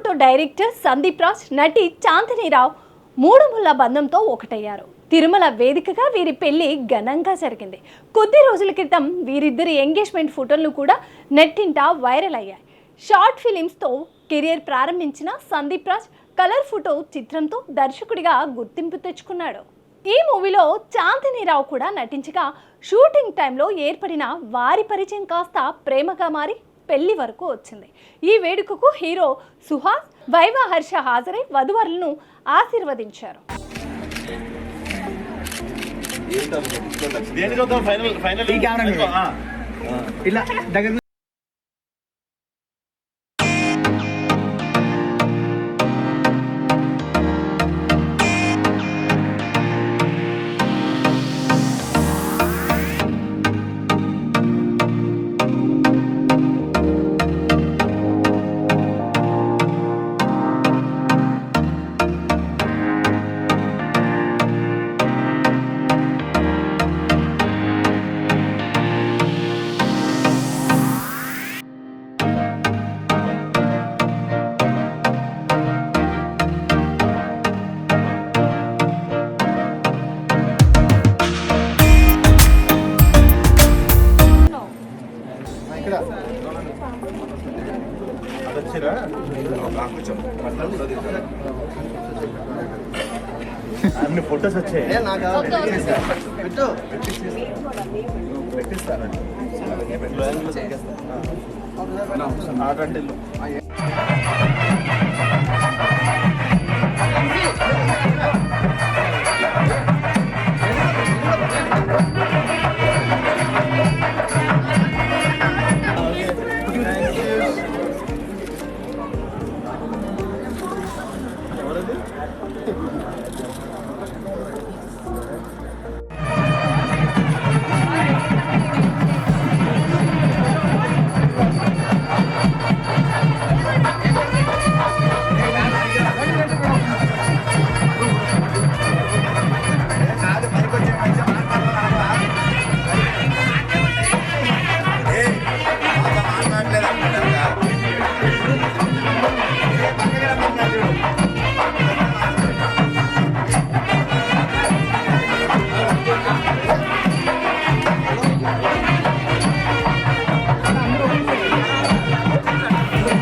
Photo director Sandeep Raj, నటి చాందినీరావు మూడు ముళ్ళ బంధంతో ఒకటయ్యారు. తిరుమల వేదికగా వీరి పెళ్లి ఘనంగా జరిగింది. కొద్ది రోజుల క్రితం వీరిద్దరి ఎంగేజ్మెంట్ ఫోటోలు కూడా నెట్టింట వైరల్ అయ్యాయి. షార్ట్ ఫిలిమ్స్తో కెరియర్ ప్రారంభించిన సందీప్ రాజ్ కలర్ ఫోటో చిత్రంతో దర్శకుడిగా గుర్తింపు తెచ్చుకున్నాడు. ఈ మూవీలో చాందినీరావు కూడా నటించగా షూటింగ్ టైంలో ఏర్పడిన వారి పరిచయం కాస్త ప్రేమగా మారి పెళ్లి వరకు వచ్చింది. ఈ వేడుకకు హీరో సుహాస్, వైవా హర్ష హాజరై వధువరులను ఆశీర్వదించారు. అన్ని ఫొటోస్ వచ్చాయి. పెట్టిస్తాను